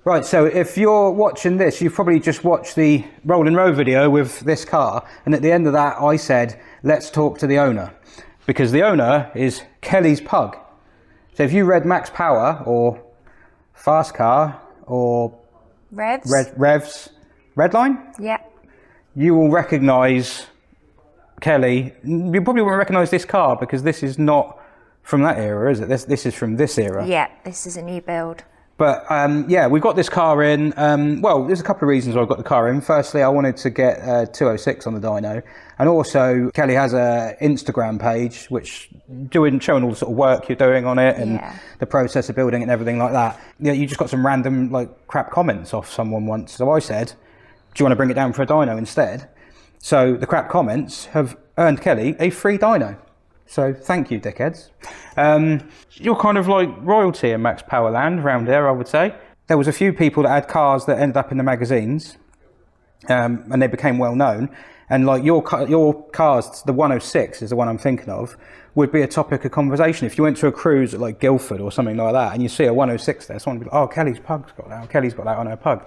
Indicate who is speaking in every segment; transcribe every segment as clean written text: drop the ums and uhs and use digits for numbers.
Speaker 1: Right, so if you're watching this, you've probably just watched the Roll and Row video with this car, and at the end of that I said, let's talk to the owner, because the owner is Kelly's Pug. So if you read Max Power or Fast Car or
Speaker 2: Revs,
Speaker 1: Redline,
Speaker 2: yeah,
Speaker 1: you will recognise Kelly. You probably won't recognise this car because this is not from that era, is it? This is from this era.
Speaker 2: Yeah, this is a new build.
Speaker 1: But yeah, we got this car in. Well, there's a couple of reasons why I got the car in. Firstly, I wanted to get 206 on the dyno, and also Kelly has a Instagram page which showing all the sort of work you're doing on it and the process of building it and everything like that. Yeah, you just got some random like crap comments off someone once, so I said, "Do you want to bring it down for a dyno instead?" So the crap comments have earned Kelly a free dyno. So thank you, dickheads. You're kind of like royalty in Max Power land around here, I would say. There was a few people that had cars that ended up in the magazines, and they became well known. And like your cars, the 106 is the one I'm thinking of, would be a topic of conversation. If you went to a cruise at like Guildford or something like that, and you see a 106 there, someone would be like, "Oh, Kelly's Pug's got that. Kelly's got that on her Pug."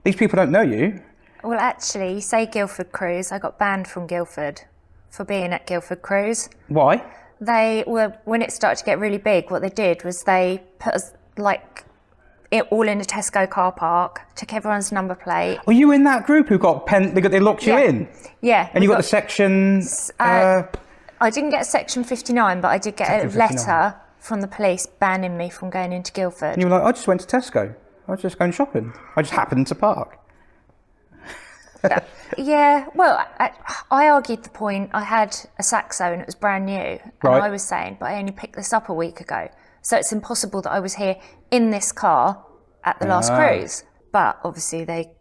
Speaker 1: These people don't know you.
Speaker 2: Well, actually, say Guildford Cruise, I got banned from Guildford for being at Guildford Cruise.
Speaker 1: Why?
Speaker 2: They were, when it started to get really big, what they did was they put us like it all in a Tesco car park, took everyone's number plate.
Speaker 1: Were you in that group who got they locked you in?
Speaker 2: Yeah.
Speaker 1: And you got the section...
Speaker 2: I didn't get section 59, but I did get a letter from the police banning me from going into Guildford.
Speaker 1: And you were like, I just went to Tesco. I was just going shopping. I just happened to park.
Speaker 2: Yeah, well, I argued the point. I had a Saxo and it was brand new. And I was saying, but I only picked this up a week ago. So it's impossible that I was here in this car at the last cruise. But obviously they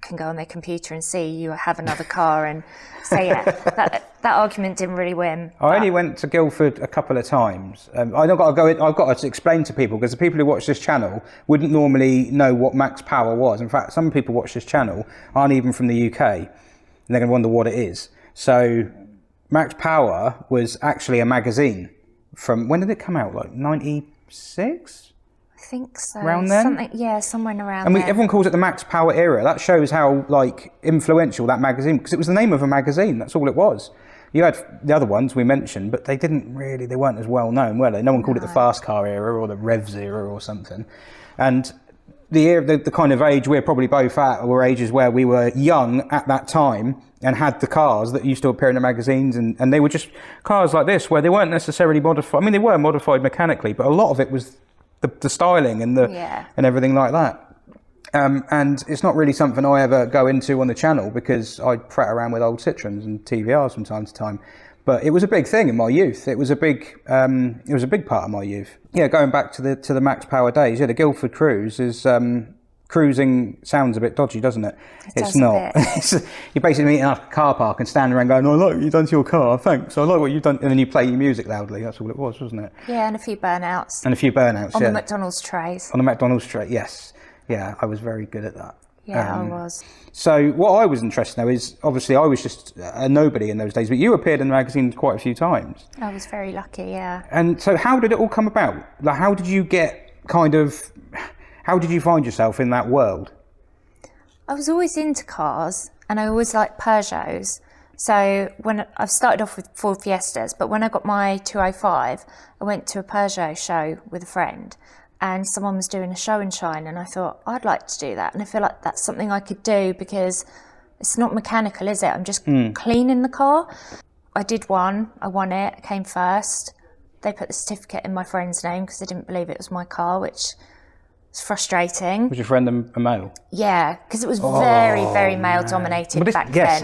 Speaker 2: can go on their computer and see you have another car and say, yeah, that argument didn't really win.
Speaker 1: I only went to Guildford a couple of times. I've got to explain to people, because the people who watch this channel wouldn't normally know what Max Power was. In fact, some people watch this channel aren't even from the UK, and they're going to wonder what it is. So Max Power was actually a magazine from, when did it come out? Like 96?
Speaker 2: I think so.
Speaker 1: Around then?
Speaker 2: Somewhere around
Speaker 1: and
Speaker 2: there.
Speaker 1: Everyone calls it the Max Power era. That shows how like influential that magazine, because it was the name of a magazine, that's all it was. You had the other ones we mentioned, but they weren't as well known, were they? No one called it the Fast Car era or the Revs era or something. And the kind of age we're probably both at were ages where we were young at that time and had the cars that used to appear in the magazines, and they were just cars like this where they weren't necessarily modified. I mean, they were modified mechanically, but a lot of it was the styling and and everything like that. And it's not really something I ever go into on the channel, because I prat around with old Citroens and TVRs from time to time. But it was a big thing in my youth. It was a big part of my youth. Yeah, going back to the Max Power days. Yeah, the Guildford cruise is cruising sounds a bit dodgy, doesn't it? It's not. You're basically meeting up at a car park and standing around going, "I like what you've done to your car, thanks. I like what you've done," and then you play your music loudly. That's all it was, wasn't it?
Speaker 2: Yeah, and a few burnouts.
Speaker 1: On the
Speaker 2: McDonald's trays.
Speaker 1: On the McDonald's tray, yes. Yeah, I was very good at that.
Speaker 2: Yeah, I was.
Speaker 1: So what I was interested in, though, is obviously I was just a nobody in those days, but you appeared in the magazine quite a few times.
Speaker 2: I was very lucky, yeah.
Speaker 1: And so how did it all come about? Like, how did you find yourself in that world?
Speaker 2: I was always into cars, and I always liked Peugeots. So when I've started off with Ford Fiestas, but when I got my 205, I went to a Peugeot show with a friend, and someone was doing a show and shine, and I thought, I'd like to do that. And I feel like that's something I could do, because it's not mechanical, is it? I'm just cleaning the car. I did one, I won it, I came first. They put the certificate in my friend's name because they didn't believe it was my car, which was frustrating.
Speaker 1: Was your friend a male?
Speaker 2: Yeah, because it was very, very male dominated back then.
Speaker 1: Yes,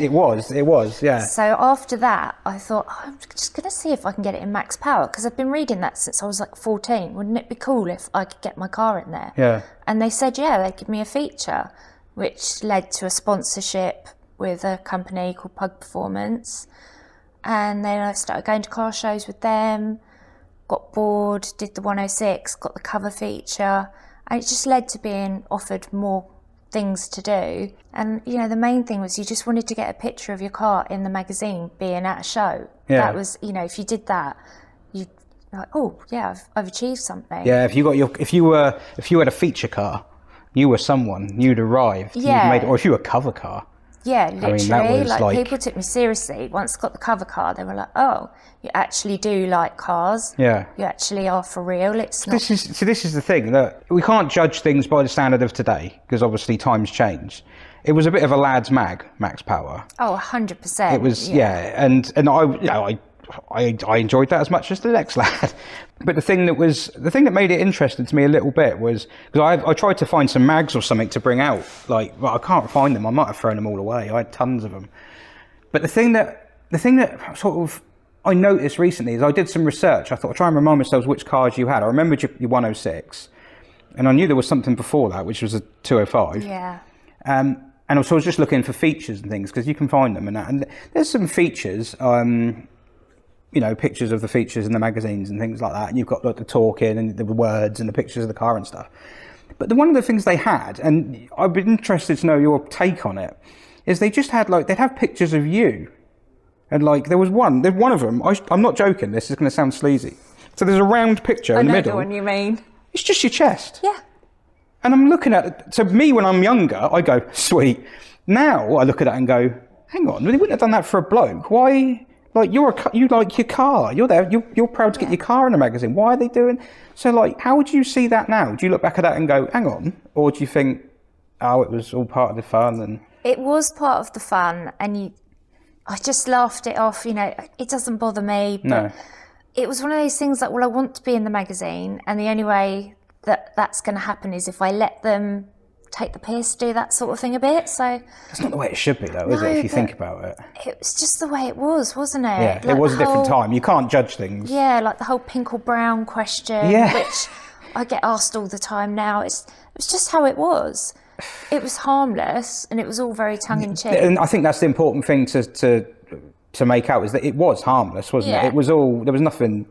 Speaker 1: it was, yeah.
Speaker 2: So after that, I thought, I'm just going to see if I can get it in Max Power, because I've been reading that since I was like 14. Wouldn't it be cool if I could get my car in there?
Speaker 1: Yeah.
Speaker 2: And they said, yeah, they'd give me a feature, which led to a sponsorship with a company called Pug Performance. And then I started going to car shows with them, got bored, did the 106, got the cover feature. And it just led to being offered more things to do. And, you know, the main thing was you just wanted to get a picture of your car in the magazine being at a show.
Speaker 1: Yeah.
Speaker 2: That was, you know, if you did that, you'd be like, oh, yeah, I've achieved something.
Speaker 1: Yeah, if you had a feature car you were someone. You'd arrived.
Speaker 2: Yeah.
Speaker 1: You'd made it, or if you were a cover car.
Speaker 2: Yeah, literally.
Speaker 1: was
Speaker 2: like,
Speaker 1: like-
Speaker 2: people took me seriously. Once I got the cover car, they were like, "Oh, you actually do like cars.
Speaker 1: Yeah.
Speaker 2: You actually are for real. It's not."
Speaker 1: This is the thing, that we can't judge things by the standard of today, because obviously times change. It was a bit of a lad's mag, Max Power.
Speaker 2: Oh, 100%.
Speaker 1: It was, and I enjoyed that as much as the next lad. But the thing that made it interesting to me a little bit was, because I tried to find some mags or something to bring out, I can't find them. I might have thrown them all away. I had tons of them. But the thing that sort of I noticed recently is I did some research. I thought I'd try and remind myself which cars you had. I remembered your 106, and I knew there was something before that, which was a 205.
Speaker 2: Yeah.
Speaker 1: And also I was just looking for features and things, because you can find them and that. And there's some features, pictures of the features in the magazines and things like that. And you've got like the talking and the words and the pictures of the car and stuff. But one of the things they had, and I'd be interested to know your take on it, is they just had they'd have pictures of you. And there's one of them, I'm not joking, this is going to sound sleazy. So there's a round picture in the middle.
Speaker 2: I know the one you mean.
Speaker 1: It's just your chest.
Speaker 2: Yeah.
Speaker 1: And I'm looking at it. So me, when I'm younger, I go, sweet. Now I look at it and go, hang on, they wouldn't have done that for a bloke. Why? You like your car. You're there. You're proud to get your car in a magazine. Why are they doing? So how would you see that now? Do you look back at that and go, hang on? Or do you think, oh, it was all part of the fun? And
Speaker 2: it was part of the fun, and I just laughed it off. It doesn't bother me. But
Speaker 1: no.
Speaker 2: It was one of those things I want to be in the magazine, and the only way that's going to happen is if I let them take the piss, do that sort of thing a bit. So
Speaker 1: that's not the way it should be, though, is it? If you think about it,
Speaker 2: it was just the way it was, wasn't it?
Speaker 1: Yeah, it was a different time. You can't judge things.
Speaker 2: Yeah, like the whole pink or brown question, which I get asked all the time now. It was just how it was. It was harmless, and it was all very tongue in cheek.
Speaker 1: And I think that's the important thing to make out, is that it was harmless, wasn't it? It was all. There was nothing.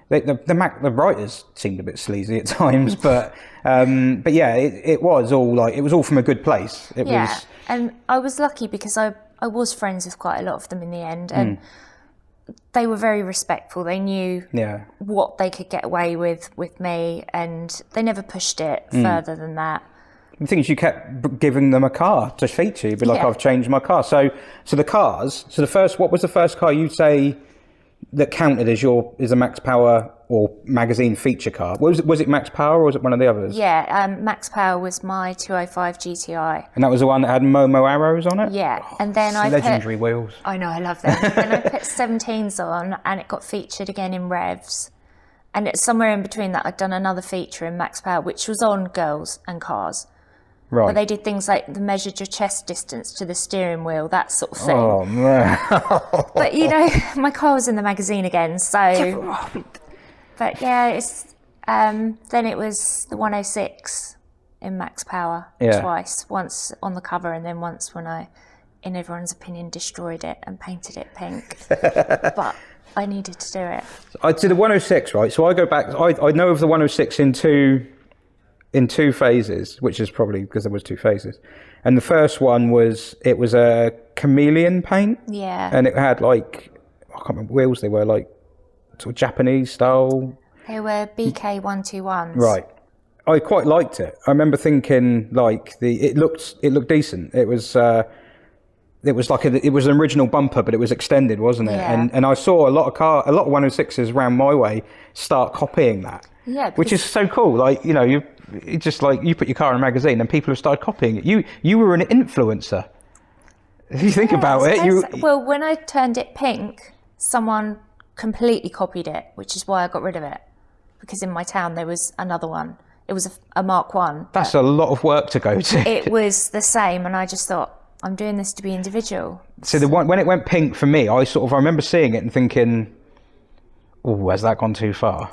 Speaker 1: The writers seemed a bit sleazy at times, but yeah, it was all it was all from a good place. It was,
Speaker 2: and I was lucky because I was friends with quite a lot of them in the end, and they were very respectful. They knew what they could get away with me, and they never pushed it further than that.
Speaker 1: The thing is, you kept giving them a car to feature. You'd be like, I've changed my car. So the cars. So what was the first car you'd say that counted as a Max Power or magazine feature car? Was it Max Power, or was it one of the others?
Speaker 2: Yeah, Max Power was my 205 GTI.
Speaker 1: And that was the one that had Momo arrows on it?
Speaker 2: Yeah, and then I
Speaker 1: legendary wheels.
Speaker 2: I know, I love them. Then I put 17s on, and it got featured again in Revs. And it's somewhere in between that I'd done another feature in Max Power, which was on girls and cars.
Speaker 1: Right.
Speaker 2: But they did things like they measured your chest distance to the steering wheel, that sort of thing.
Speaker 1: Oh, man.
Speaker 2: But, my car was in the magazine again, so... But, yeah, it's... then it was the 106 in Max Power twice. Once on the cover, and then once when I, in everyone's opinion, destroyed it and painted it pink. But I needed to do it.
Speaker 1: I'd say the 106, right? So I go back... I know of the 106 in two phases, which is probably because there was two phases. And the first one was a chameleon paint.
Speaker 2: Yeah.
Speaker 1: And it had I can't remember wheels they were, sort of Japanese style.
Speaker 2: They were BK 121s.
Speaker 1: Right. I quite liked it. I remember thinking it looked decent. It was it was an original bumper, but it was extended, wasn't it?
Speaker 2: Yeah.
Speaker 1: And I saw a lot of 106s around my way start copying that.
Speaker 2: Yeah.
Speaker 1: Which is so cool. It's just you put your car in a magazine and people have started copying it. You were an influencer. If you think about it,
Speaker 2: Well, when I turned it pink, someone completely copied it, which is why I got rid of it. Because in my town there was another one. It was a Mark 1.
Speaker 1: That's a lot of work to go to.
Speaker 2: It was the same, and I just thought, I'm doing this to be individual.
Speaker 1: So when it went pink for me, I remember seeing it and thinking, oh, has that gone too far?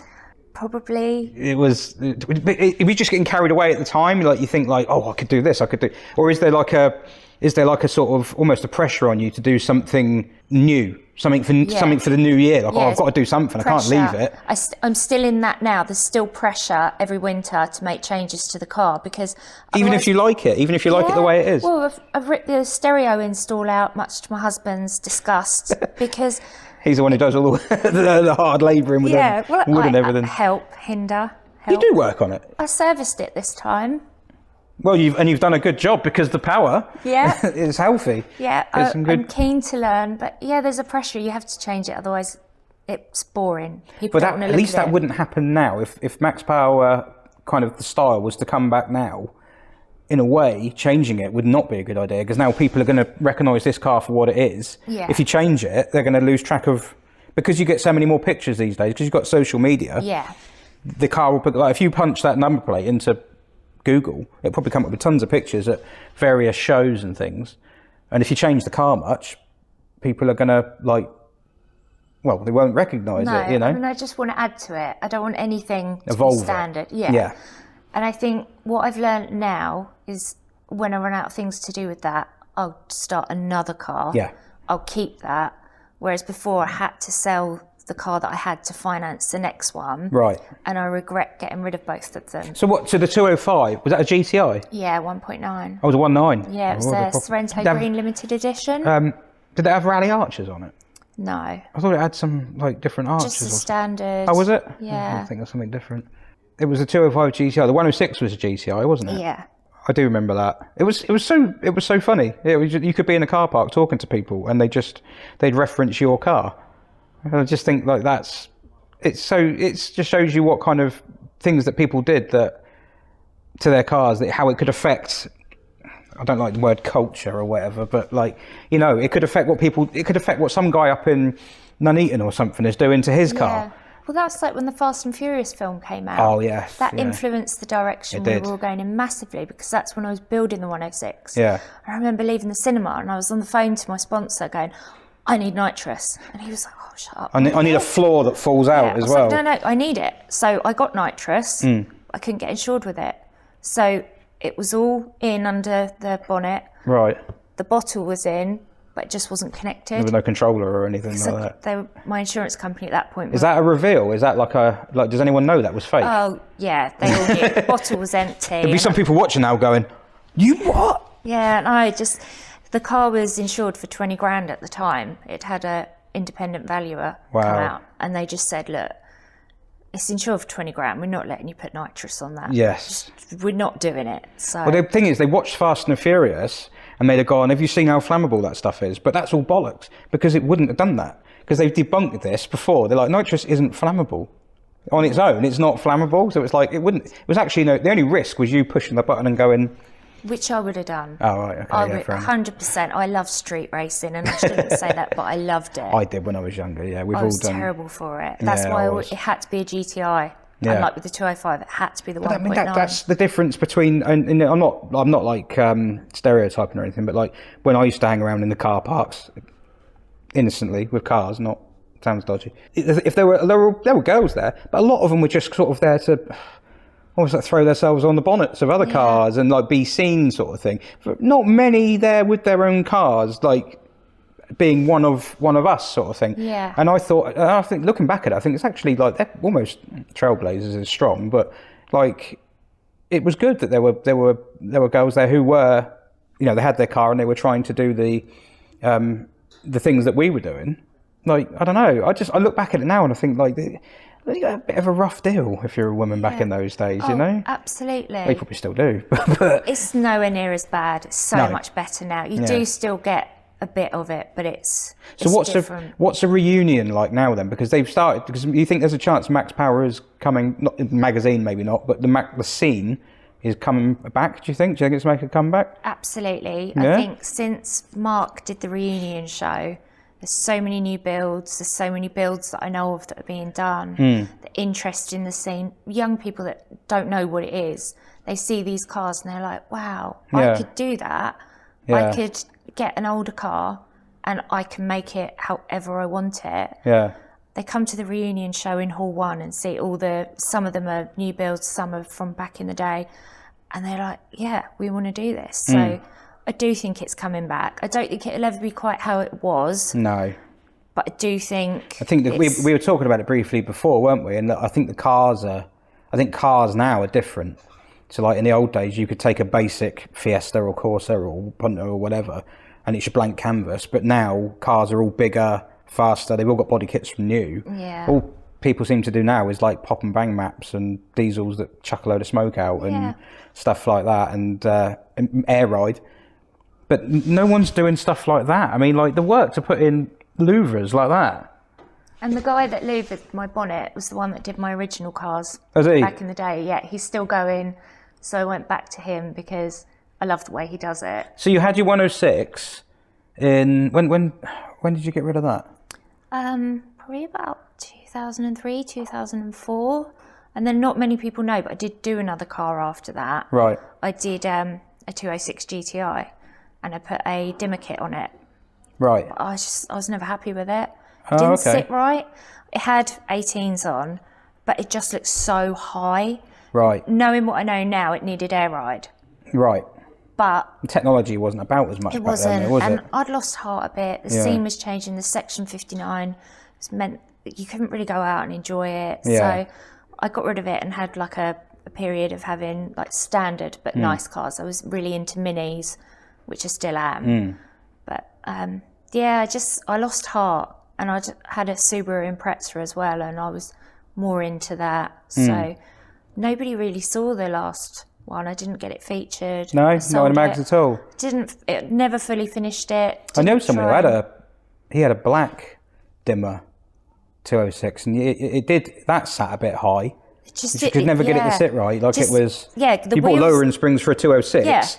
Speaker 2: Probably.
Speaker 1: It was. If you're just getting carried away at the time, you think oh, I could do this, I could do. Or is there a sort of almost a pressure on you to do something new, something for the new year? I've got to do something.
Speaker 2: Pressure.
Speaker 1: I can't leave it.
Speaker 2: I'm still in that now. There's still pressure every winter to make changes to the car because
Speaker 1: even if you like it, it the way it is.
Speaker 2: Well, I've ripped the stereo install out, much to my husband's disgust, because.
Speaker 1: He's the one who does all the hard labouring with wood and everything.
Speaker 2: Help.
Speaker 1: You do work on it.
Speaker 2: I serviced it this time.
Speaker 1: Well, you've done a good job because the power is healthy.
Speaker 2: Yeah, I'm keen to learn, but there's a pressure. You have to change it, otherwise it's boring. People don't want to look
Speaker 1: at least
Speaker 2: at
Speaker 1: that
Speaker 2: it.
Speaker 1: Wouldn't happen now. If Max Power, kind of the style, was to come back now, in a way, changing it would not be a good idea, because now people are going to recognise this car for what it is.
Speaker 2: Yeah.
Speaker 1: If you change it, they're going to lose track of, because you get so many more pictures these days, because you've got social media.
Speaker 2: Yeah.
Speaker 1: The car will put, like, if you punch that number plate into Google, it'll probably come up with tons of pictures at various shows and things. And if you change the car much, people are going to, like, well, they won't recognise it, you know?
Speaker 2: I mean, I just want to add to it. I don't want anything to
Speaker 1: Evolve
Speaker 2: be standard.
Speaker 1: it. Yeah.
Speaker 2: And I think what I've learned now is when I run out of things to do with that, I'll start another car.
Speaker 1: Yeah.
Speaker 2: I'll keep that. Whereas before I had to sell the car that I had to finance the next one.
Speaker 1: Right.
Speaker 2: And I regret getting rid of both of them.
Speaker 1: So what, so the 205, was that a GTI?
Speaker 2: Yeah, 1.9.
Speaker 1: Oh, it was a 1.9?
Speaker 2: Yeah, it was a Sorrento Green Limited Edition.
Speaker 1: Did it have rally arches on it?
Speaker 2: No.
Speaker 1: I thought it had some, like, different arches.
Speaker 2: Just the standard.
Speaker 1: Oh, was it?
Speaker 2: Yeah.
Speaker 1: I think that's something different. It was a 205 GTI. The 106 was a GTI, wasn't it?
Speaker 2: Yeah.
Speaker 1: I do remember that. It was so funny. You could be in a car park talking to people and they'd reference your car. And I just think, like, it just shows you what kind of things that people did that to their cars, that how it could affect, I don't like the word culture or whatever, but, like, you know, it could affect what some guy up in Nuneaton or something is doing to his car.
Speaker 2: Well, that's like when the Fast and Furious film came out.
Speaker 1: Oh, yes.
Speaker 2: That influenced the direction we were all going in massively, because that's when I was building the 106.
Speaker 1: Yeah.
Speaker 2: I remember leaving the cinema and I was on the phone to my sponsor going, I need nitrous. And he was like, oh, shut up.
Speaker 1: I need a floor that falls out as well.
Speaker 2: Like, no, I need it. So I got nitrous. I couldn't get insured with it. So it was all in under the bonnet.
Speaker 1: Right.
Speaker 2: The bottle was in, but it just wasn't connected.
Speaker 1: There was no controller or anything like that.
Speaker 2: My insurance company at that point.
Speaker 1: Is that a reveal? Is that like does anyone know that was fake?
Speaker 2: Oh, yeah, they all knew. The bottle was empty.
Speaker 1: There'll be some people watching now going, you what?
Speaker 2: Yeah, and the car was insured for 20 grand at the time. It had a independent valuer come out, and they just said, look, it's insured for 20 grand. We're not letting you put nitrous on that.
Speaker 1: Yes.
Speaker 2: We're not doing it. So.
Speaker 1: Well, the thing is, they watched Fast and Furious and they'd have gone, have you seen how flammable that stuff is? But that's all bollocks, because it wouldn't have done that. Because they've debunked this before. They're like, nitrous isn't flammable. On its own, it's not flammable. So it's like, it was actually, the only risk was you pushing the button and going...
Speaker 2: Which I would have done.
Speaker 1: Oh, right, okay.
Speaker 2: 100%. I love street racing, and I shouldn't say that, but I loved it.
Speaker 1: I did when I was younger, yeah.
Speaker 2: I was terrible for it. That's why it had to be a GTI. Yeah. And like with the 205, it had to be the 1.9. I mean,
Speaker 1: that's the difference between, and I'm not like stereotyping or anything, but like when I used to hang around in the car parks innocently with cars, sounds dodgy. If there were girls there, but a lot of them were just sort of there to almost like throw themselves on the bonnets of other cars and like be seen, sort of thing. But not many there with their own cars, like being one of us, sort of thing.
Speaker 2: Yeah.
Speaker 1: And I think looking back at it, I think it's actually like they're almost trailblazers is strong, but like it was good that there were girls there who were, you know, they had their car and they were trying to do the things that we were doing. Like, I don't know. I look back at it now and I think like they got a bit of a rough deal if you're a woman back in those days, you know?
Speaker 2: Absolutely.
Speaker 1: They probably still do. But
Speaker 2: it's nowhere near as bad. It's so much better now. You do still get a bit of it, but it's different.
Speaker 1: What's a reunion like now then? Because they've started, because you think there's a chance Max Power is coming, not in the magazine maybe not, but the scene is coming back, do you think? Do you think it's make a comeback?
Speaker 2: Absolutely. Yeah? I think since Mark did the reunion show, there's so many new builds. There's so many builds that I know of that are being done. The interest in the scene. Young people that don't know what it is, they see these cars and they're like, wow, I could do that. Yeah. I could get an older car and I can make it however I want it.
Speaker 1: Yeah.
Speaker 2: They come to the reunion show in Hall 1 and see some of them are new builds, some are from back in the day. And they're like, yeah, we want to do this. So I do think it's coming back. I don't think it'll ever be quite how it was.
Speaker 1: No.
Speaker 2: But I do think...
Speaker 1: I think that we were talking about it briefly before, weren't we? And I think cars now are different. So like in the old days, you could take a basic Fiesta or Corsa or Punto or whatever, and it's your blank canvas. But now cars are all bigger, faster. They've all got body kits from new.
Speaker 2: Yeah.
Speaker 1: All people seem to do now is like pop and bang maps and diesels that chuck a load of smoke out and stuff like that, and air ride. But no one's doing stuff like that. I mean, like the work to put in louvres like that.
Speaker 2: And the guy that louvered my bonnet was the one that did my original cars
Speaker 1: he?
Speaker 2: back in the day. Yeah, he's still going. So I went back to him because I love the way he does it.
Speaker 1: So you had your 106 in when did you get rid of that?
Speaker 2: Probably about 2003, 2004. And then not many people know, but I did do another car after that.
Speaker 1: Right.
Speaker 2: I did a 206 GTI and I put a dimmer kit on it.
Speaker 1: Right.
Speaker 2: But I was never happy with it. It didn't sit right. It had 18s on, but it just looked so high.
Speaker 1: Right.
Speaker 2: Knowing what I know now, it needed air ride.
Speaker 1: Right.
Speaker 2: But
Speaker 1: the technology wasn't about as much
Speaker 2: it
Speaker 1: back
Speaker 2: wasn't,
Speaker 1: then, was
Speaker 2: and
Speaker 1: it?
Speaker 2: I'd lost heart a bit. The scene was changing. The Section 59 meant that you couldn't really go out and enjoy it.
Speaker 1: Yeah.
Speaker 2: So I got rid of it and had like a period of having like standard but nice cars. I was really into minis, which I still am. But I lost heart, and I had a Subaru Impreza as well, and I was more into that. So nobody really saw the last one. I didn't get it featured.
Speaker 1: No, not in mags at all.
Speaker 2: It never fully finished it.
Speaker 1: I know someone who had a black dimmer 206, and it did, that sat a bit high. You could never get it to sit right. Like it was.
Speaker 2: Yeah,
Speaker 1: you bought lowering springs for a 206,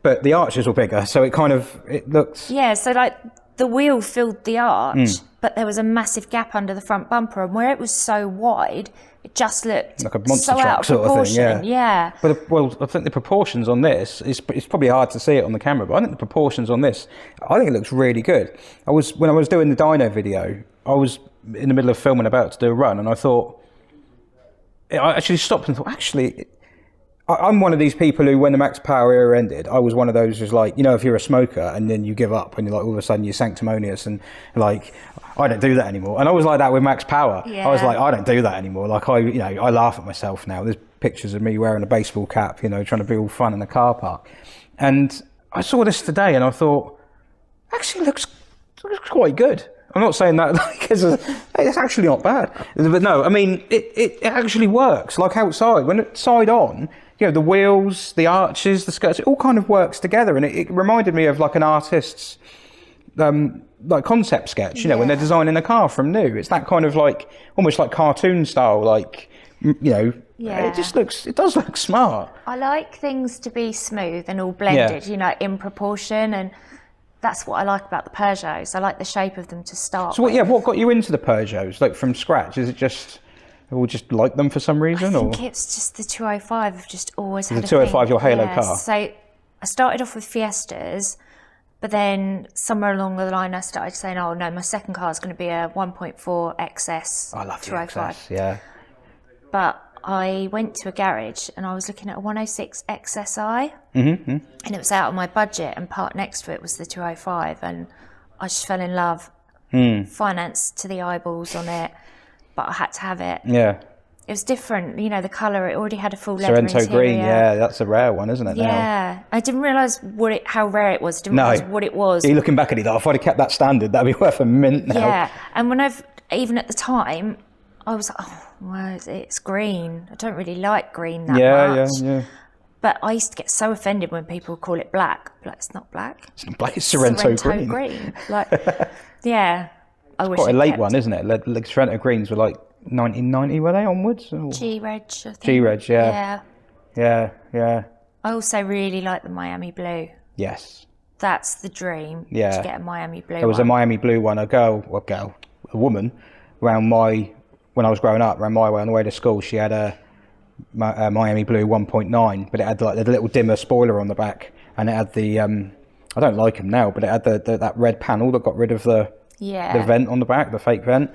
Speaker 1: but the arches were bigger, so it looked.
Speaker 2: Yeah, so like the wheel filled the arch, but there was a massive gap under the front bumper, and where it was so wide, it just looked
Speaker 1: like a monster
Speaker 2: so
Speaker 1: truck
Speaker 2: out of
Speaker 1: sort
Speaker 2: proportion.
Speaker 1: of thing. Yeah. But I think the proportions on this it's probably hard to see it on the camera, but I think the proportions on this, I think it looks really good. When I was doing the dyno video, I was in the middle of filming about to do a run, and I thought, I actually stopped and thought, actually, I'm one of these people who, when the Max Power era ended, I was one of those who's like, if you're a smoker and then you give up and you're like, all of a sudden you're sanctimonious and like, I don't do that anymore. And I was like that with Max Power.
Speaker 2: Yeah.
Speaker 1: I was like, I don't do that anymore. Like I laugh at myself now. There's pictures of me wearing a baseball cap, trying to be all fun in the car park. And I saw this today and I thought, actually looks quite good. I'm not saying that like it's actually not bad, but no, I mean it actually works. Like outside, when it's side on, the wheels, the arches, the skirts, it all kind of works together, and it reminded me of like an artist's like concept sketch. When they're designing a car from new, it's that kind of like almost like cartoon style, like it does look smart.
Speaker 2: I like things to be smooth and all blended, in proportion, and that's what I like about the Peugeots. I like the shape of them to start.
Speaker 1: So what got you into the Peugeots, like from scratch? Is it just like them for some reason?
Speaker 2: I think it's just the 205. I've just always had
Speaker 1: the 205, your halo car.
Speaker 2: So I started off with Fiestas, but then somewhere along the line I started saying, oh no, my second car is going to be a 1.4 XS.
Speaker 1: I love the
Speaker 2: 205.
Speaker 1: XS, yeah.
Speaker 2: But I went to a garage and I was looking at a 106 XSI, and it was out of my budget, and part next to it was the 205, and I just fell in love. Finance to the eyeballs on it, but I had to have it.
Speaker 1: Yeah.
Speaker 2: It was different, the colour. It already had a full leather interior.
Speaker 1: Sorrento green, yeah, that's a rare one, isn't it?
Speaker 2: Yeah,
Speaker 1: now?
Speaker 2: I didn't realise how rare it was. Didn't realise what it was.
Speaker 1: You're looking back at it, if I'd have kept that standard, that'd be worth a mint now.
Speaker 2: Yeah, and even at the time, I was like, oh, well, it's green. I don't really like green that much. Yeah. But I used to get so offended when people call it black. But it's not black.
Speaker 1: It's not black, it's Sorrento
Speaker 2: green. Like, yeah. I wish
Speaker 1: quite a late one, isn't it? Like Sorrento greens were like 1990, were they onwards? Or?
Speaker 2: G-Reg, I think.
Speaker 1: G-Reg, yeah. Yeah.
Speaker 2: I also really like the Miami blue.
Speaker 1: Yes.
Speaker 2: That's the dream.
Speaker 1: Yeah.
Speaker 2: To get a Miami blue.
Speaker 1: There was a Miami blue one. A woman, when I was growing up, around my way on the way to school, she had a Miami blue 1.9, but it had like the little dimmer spoiler on the back, and it had the I don't like them now, but it had that red panel that got rid of the vent on the back, the fake vent,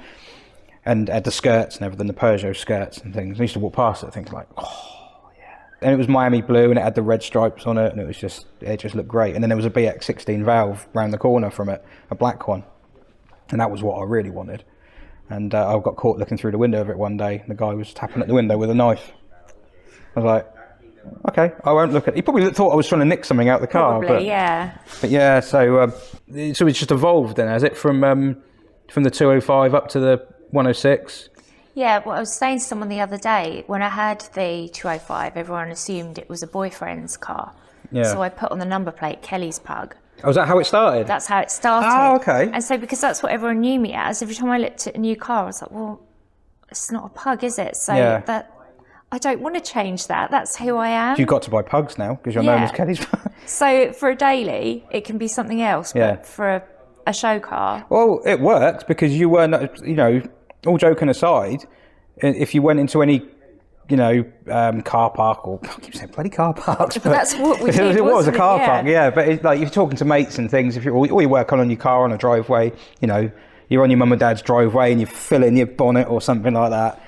Speaker 1: and it had the skirts and everything, the Peugeot skirts and things. I used to walk past it, things like, oh yeah. And it was Miami blue, and it had the red stripes on it, and it just looked great. And then there was a BX16 valve round the corner from it, a black one, and that was what I really wanted. And I got caught looking through the window of it one day, and the guy was tapping at the window with a knife. I was like, okay, I won't look at it. He probably thought I was trying to nick something out the car.
Speaker 2: Probably, yeah.
Speaker 1: But yeah, so it's just evolved then, has it? From the 205 up to the 106?
Speaker 2: Yeah, well, I was saying to someone the other day, when I had the 205, everyone assumed it was a boyfriend's car.
Speaker 1: Yeah.
Speaker 2: So I put on the number plate Kelly's Pug.
Speaker 1: Oh, is that how it started?
Speaker 2: That's how it started.
Speaker 1: Oh, okay.
Speaker 2: And so because that's what everyone knew me as, every time I looked at a new car, I was like, well, it's not a Pug, is it? So that I don't want to change that. That's who I am.
Speaker 1: You've got to buy pugs now because you're known as Kelly's Pug.
Speaker 2: So for a daily, it can be something else. But for a show car.
Speaker 1: Well, it worked because you weren't, you know, all joking aside, if you went into any, you know, car park, or I keep saying bloody car parks, but
Speaker 2: that's what we did,
Speaker 1: it was a car
Speaker 2: it?
Speaker 1: park, but it's like you're talking to mates and things. If you're, or you work on your car on a driveway, you know, you're on your mum and dad's driveway and you fill in your bonnet or something like that.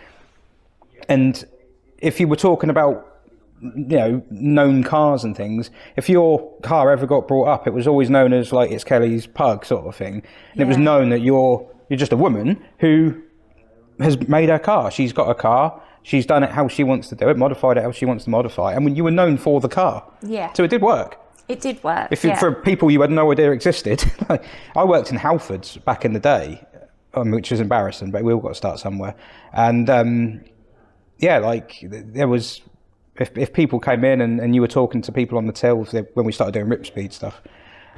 Speaker 1: And if you were talking about, you know, known cars and things, if your car ever got brought up, it was always known as like it's Kelly's Pug sort of thing. And it was known that you're just a woman who has made her car. She's got a car. She's done it how she wants to do it, modified it how she wants to modify it. And when you were known for the car.
Speaker 2: Yeah.
Speaker 1: So it did work.
Speaker 2: It did work.
Speaker 1: For people you had no idea existed. I worked in Halfords back in the day, which is embarrassing, but we all got to start somewhere. And like there was, if people came in and you were talking to people on the till when we started doing Rip Speed stuff,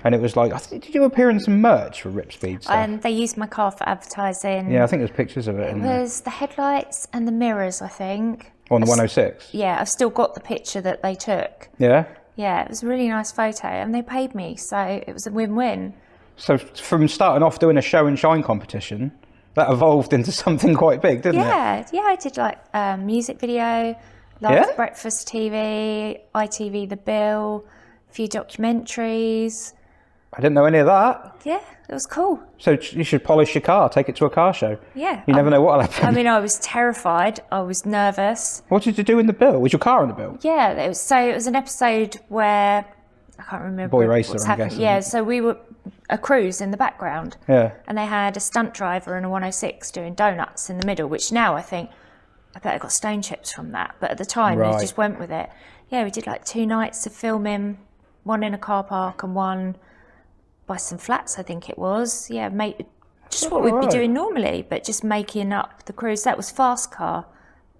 Speaker 1: and it was like, I think, did you appear in some merch for Rip Speed stuff?
Speaker 2: They used my car for advertising.
Speaker 1: Yeah, I think there's pictures of it.
Speaker 2: It was the headlights and the mirrors, I think.
Speaker 1: On the 106?
Speaker 2: Yeah, I've still got the picture that they took.
Speaker 1: Yeah?
Speaker 2: Yeah, it was a really nice photo, and they paid me, so it was a win-win.
Speaker 1: So from starting off doing a show and shine competition, that evolved into something quite big, didn't it?
Speaker 2: Yeah, I did like music video, live breakfast TV, ITV The Bill, a few documentaries.
Speaker 1: I didn't know any of that.
Speaker 2: Yeah, it was cool.
Speaker 1: So you should polish your car, take it to a car show.
Speaker 2: Yeah.
Speaker 1: You never know what'll happen.
Speaker 2: I mean, I was terrified. I was nervous.
Speaker 1: What did you do in the bill? Was your car in the bill?
Speaker 2: Yeah, it was an episode where I can't remember.
Speaker 1: Boy Racer,
Speaker 2: what's
Speaker 1: I'm
Speaker 2: happened.
Speaker 1: guessing.
Speaker 2: Yeah, so we were a cruise in the background.
Speaker 1: Yeah.
Speaker 2: And they had a stunt driver and a 106 doing donuts in the middle, which now I think I bet I got stone chips from that. But at the time, we just went with it. Yeah, we did like 2 nights of filming, one in a car park and one by some flats, I think it was. Yeah, just what we'd be doing normally, but just making up the cruise. That was Fast Car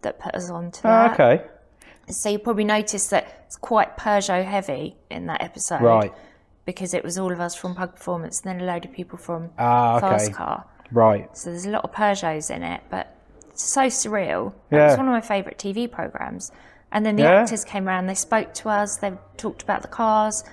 Speaker 2: that put us on to that.
Speaker 1: Okay.
Speaker 2: So you probably noticed that it's quite Peugeot heavy in that episode.
Speaker 1: Right.
Speaker 2: Because it was all of us from Pug Performance and then a load of people from
Speaker 1: okay.
Speaker 2: Fast Car.
Speaker 1: Right.
Speaker 2: So there's a lot of Peugeots in it, but it's so surreal.
Speaker 1: Yeah.
Speaker 2: It was one of my favourite TV programmes. And then the actors came around, they spoke to us, they talked about the cars.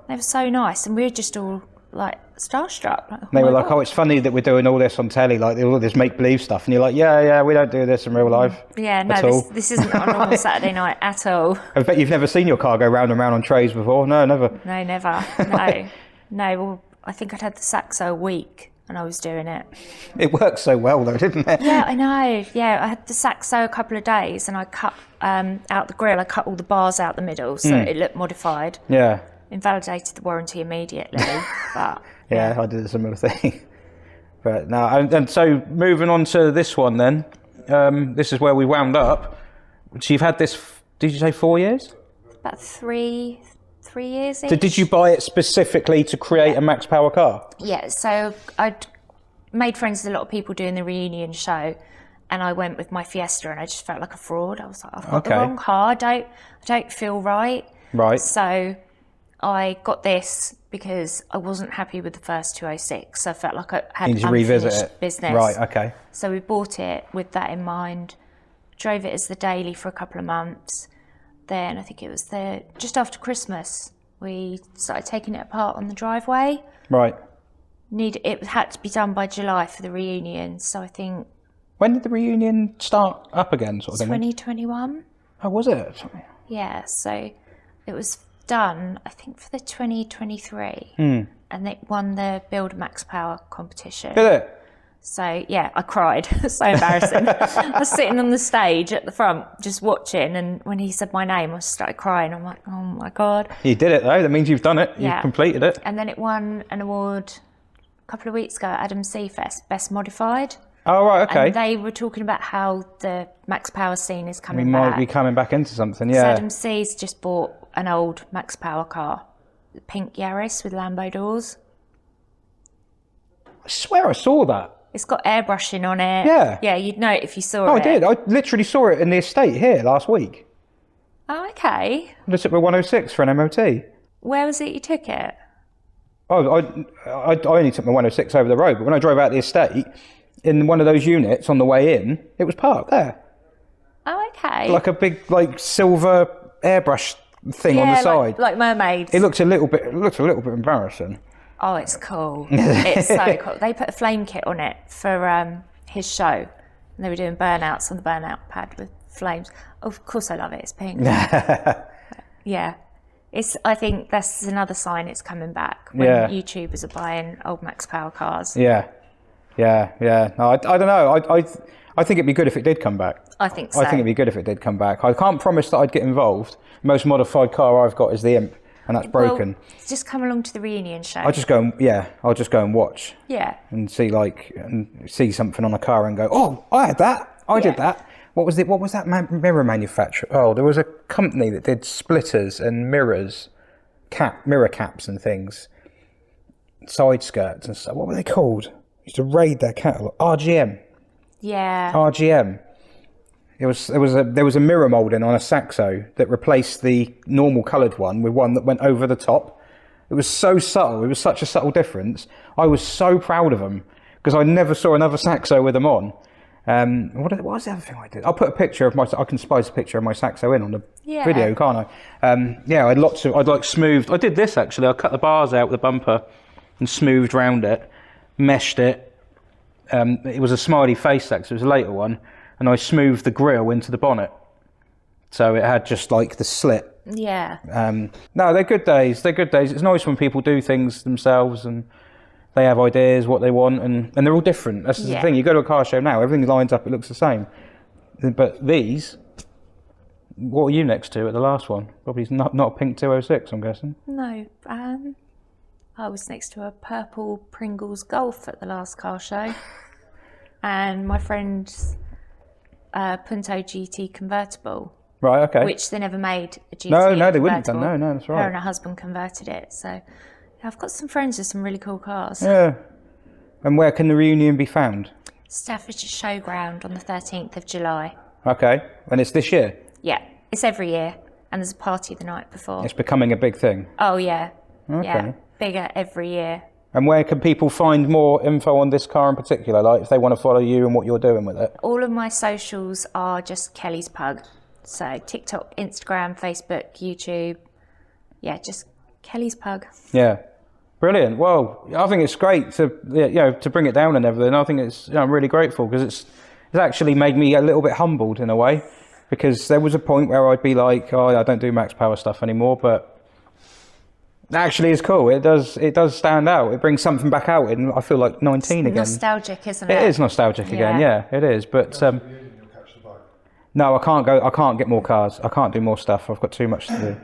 Speaker 2: They were so nice, and we were just all like starstruck. Like,
Speaker 1: They were like, oh, it's funny that we're doing all this on telly, like all this make-believe stuff. And you're like, yeah, we don't do this in real life.
Speaker 2: Yeah, no, this isn't a normal Saturday night at all.
Speaker 1: I bet you've never seen your car go round and round on trays before. No, never.
Speaker 2: No, never. No, well, I think I'd had the Saxo a week and I was doing it.
Speaker 1: It worked so well though, didn't it?
Speaker 2: Yeah, I know. Yeah, I had the Saxo a couple of days and I cut out the grill. I cut all the bars out the middle so it looked modified.
Speaker 1: Yeah.
Speaker 2: Invalidated the warranty immediately, but
Speaker 1: yeah, I did a similar thing. But no, and so moving on to this one then, this is where we wound up. So you've had this, did you say 4 years?
Speaker 2: about 3 years.
Speaker 1: So did you buy it specifically to create a max power car?
Speaker 2: Yeah, so I'd made friends with a lot of people doing the reunion show, and I went with my Fiesta, and I just felt like a fraud. I was like, I've got the wrong car. I don't feel right.
Speaker 1: Right.
Speaker 2: So I got this because I wasn't happy with the first 206. So I felt like I had
Speaker 1: You need to revisit
Speaker 2: unfinished
Speaker 1: it.
Speaker 2: business.
Speaker 1: Right, okay.
Speaker 2: So we bought it with that in mind, drove it as the daily for a couple of months. Then I think it was just after Christmas, we started taking it apart on the driveway.
Speaker 1: Right.
Speaker 2: It had to be done by July for the reunion. So I think...
Speaker 1: When did the reunion start up again, sort of thing?
Speaker 2: 2021.
Speaker 1: Oh, was it?
Speaker 2: Yeah, so it was done, I think, for the 2023. And it won the Build Max Power competition.
Speaker 1: Did it?
Speaker 2: So, yeah, I cried. So embarrassing. I was sitting on the stage at the front just watching, and when he said my name, I started crying. I'm like, oh, my God.
Speaker 1: You did it, though. That means you've done it.
Speaker 2: Yeah.
Speaker 1: You've completed it.
Speaker 2: And then it won an award a couple of weeks ago at Adam C Fest, Best Modified.
Speaker 1: Oh, right, okay.
Speaker 2: And they were talking about how the Max Power scene is
Speaker 1: We
Speaker 2: coming back.
Speaker 1: might be coming back into something,
Speaker 2: So
Speaker 1: yeah.
Speaker 2: Adam C's just bought an old Max Power car, the pink Yaris with Lambo doors.
Speaker 1: I swear I saw that.
Speaker 2: It's got airbrushing on it.
Speaker 1: Yeah.
Speaker 2: Yeah, you'd know it if you saw it.
Speaker 1: Oh, I did. I literally saw it in the estate here last week.
Speaker 2: Oh, okay.
Speaker 1: I just took my 106 for an MOT.
Speaker 2: Where was it you took it?
Speaker 1: Oh, I only took my 106 over the road, but when I drove out the estate, in one of those units on the way in, it was parked there.
Speaker 2: Oh, okay.
Speaker 1: Like a big, like, silver airbrush thing on the side.
Speaker 2: Like mermaids.
Speaker 1: It looks a little bit embarrassing.
Speaker 2: Oh, it's cool. It's so cool. They put a flame kit on it for his show. And they were doing burnouts on the burnout pad with flames. Oh, of course I love it. It's pink. Yeah. I think that's another sign it's coming back when YouTubers are buying old Max Power cars.
Speaker 1: Yeah. No, I don't know. I think it'd be good if it did come back.
Speaker 2: I think so.
Speaker 1: I think it'd be good if it did come back. I can't promise that I'd get involved. The most modified car I've got is the Imp, and that's broken.
Speaker 2: Well, just come along to the reunion show.
Speaker 1: I'll just go and watch.
Speaker 2: Yeah.
Speaker 1: And see something on a car and go, oh, I had that. I did that. What was that mirror manufacturer? Oh, there was a company that did splitters and mirrors, mirror caps and things, side skirts and stuff. What were they called? Used to raid their catalogue. RGM.
Speaker 2: Yeah.
Speaker 1: RGM. There was a mirror moulding on a Saxo that replaced the normal coloured one with one that went over the top. It was so subtle. It was such a subtle difference. I was so proud of them because I never saw another Saxo with them on. What was the other thing I did? I'll put a picture of I can splice a picture of my Saxo in on the video, can't I? I'd like smoothed. I did this actually. I cut the bars out with the bumper and smoothed round it, meshed it. It was a smiley face Saxo. It was a later one, and I smoothed the grille into the bonnet, so it had just like the slit.
Speaker 2: Yeah.
Speaker 1: No, they're good days. They're good days. It's nice when people do things themselves and they have ideas, what they want, and they're all different. That's the thing. You go to a car show now, everything lines up, it looks the same. But these, what were you next to at the last one? Probably not a pink 206, I'm guessing.
Speaker 2: No, I was next to a purple Pringles Golf at the last car show. And my friend's Punto GT convertible.
Speaker 1: Right, okay.
Speaker 2: Which they never made a GT
Speaker 1: No, they wouldn't have done. No, that's right.
Speaker 2: Her and her husband converted it, so... I've got some friends with some really cool cars.
Speaker 1: Yeah. And where can the reunion be found?
Speaker 2: Staffordshire Showground on the 13th of July.
Speaker 1: Okay. And it's this year?
Speaker 2: Yeah. It's every year. And there's a party the night before.
Speaker 1: It's becoming a big thing?
Speaker 2: Oh, yeah.
Speaker 1: Okay.
Speaker 2: Yeah. Bigger every year.
Speaker 1: And where can people find more info on this car in particular? Like if they want to follow you and what you're doing with it?
Speaker 2: All of my socials are just Kelly's Pug. So TikTok, Instagram, Facebook, YouTube. Yeah, just Kelly's Pug.
Speaker 1: Yeah. Brilliant. Well, I think it's great to bring it down and everything. I think I'm really grateful because it's actually made me a little bit humbled in a way, because there was a point where I'd be like, oh, I don't do Max Power stuff anymore, but actually it's cool. It does stand out. It brings something back out, and I feel like 19 again.
Speaker 2: Nostalgic, isn't it?
Speaker 1: It is nostalgic again. Yeah, it is. But no, I can't go. I can't get more cars. I can't do more stuff. I've got too much to do.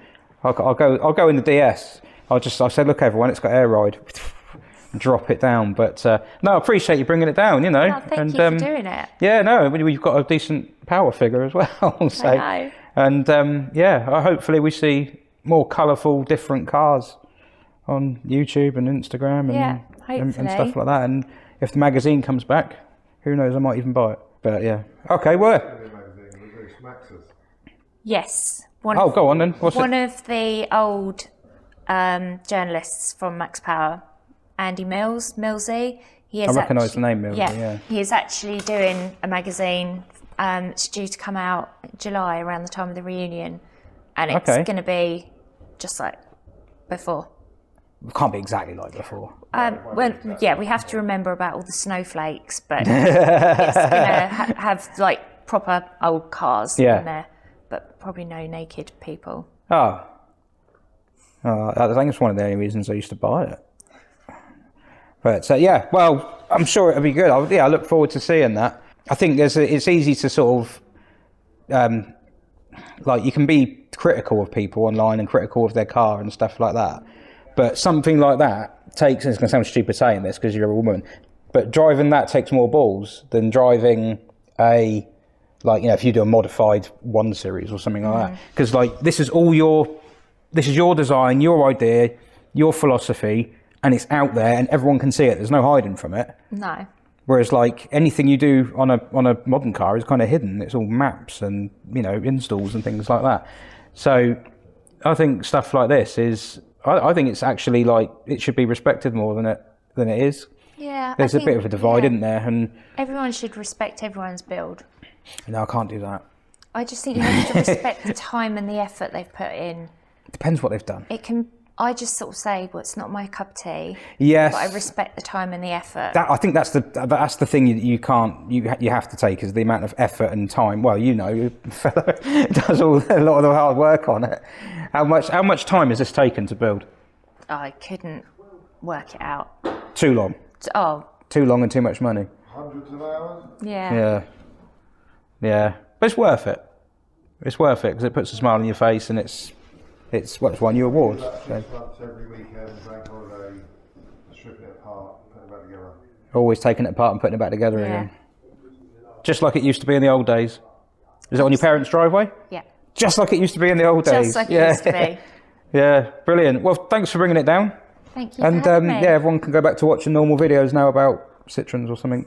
Speaker 1: I'll go in the DS. I said, look, everyone, it's got air ride. Drop it down. But no, I appreciate you bringing it down, you know.
Speaker 2: No, thank you for doing it.
Speaker 1: Yeah, no, we've got a decent power figure as well. So,
Speaker 2: I know.
Speaker 1: And hopefully we see more colourful, different cars on YouTube and Instagram and stuff like that. And if the magazine comes back, who knows, I might even buy it. But yeah. Okay, well.
Speaker 2: Yes.
Speaker 1: Go on then.
Speaker 2: One of the old journalists from Max Power, Andy Millsy.
Speaker 1: I recognise the name Millsy, yeah.
Speaker 2: He is actually doing a magazine. It's due to come out in July around the time of the reunion. And it's going to be just like before.
Speaker 1: It can't be exactly like before.
Speaker 2: We have to remember about all the snowflakes, but it's going to have like proper old cars in there, but probably no naked people.
Speaker 1: I think it's one of the only reasons I used to buy it. But well, I'm sure it'll be good. I look forward to seeing that. I think it's easy to sort of, you can be critical of people online and critical of their car and stuff like that. But something like that takes, and it's going to sound stupid saying this because you're a woman, but driving that takes more balls than driving if you do a modified 1 Series or something like that. Because this is your design, your idea, your philosophy, and it's out there and everyone can see it. There's no hiding from it.
Speaker 2: No.
Speaker 1: Whereas like anything you do on a modern car is kind of hidden. It's all maps and, you know, installs and things like that. So I think stuff like this is, I think it's actually like, it should be respected more than it is.
Speaker 2: Yeah.
Speaker 1: There's a bit of a divide, isn't there? And
Speaker 2: everyone should respect everyone's build.
Speaker 1: no, I can't do that.
Speaker 2: I just think you have to respect the time and the effort they've put in.
Speaker 1: Depends what they've done.
Speaker 2: I just sort of say, well, it's not my cup of tea.
Speaker 1: Yes.
Speaker 2: But I respect the time and the effort.
Speaker 1: I think that's the thing you can't, you have to take, is the amount of effort and time. Well, you know, your fellow does a lot of the hard work on it. How much time has this taken to build?
Speaker 2: I couldn't work it out.
Speaker 1: Too long.
Speaker 2: Oh.
Speaker 1: Too long and too much money.
Speaker 3: Hundreds of hours?
Speaker 1: Yeah. But it's worth it. It's worth it because it puts a smile on your face, and it's won you awards.
Speaker 3: About 6 months every weekend, bank holiday, stripping it apart, putting it back together.
Speaker 1: Always taking it apart and putting it back together again. Just like it used to be in the old days. Is it on your parents' driveway?
Speaker 2: Yeah.
Speaker 1: Just like it used to be in the old days.
Speaker 2: Just like it used to be.
Speaker 1: Yeah, brilliant. Well, thanks for bringing it down.
Speaker 2: Thank you.
Speaker 1: And
Speaker 2: for having me.
Speaker 1: everyone can go back to watching normal videos now about Citroens or something.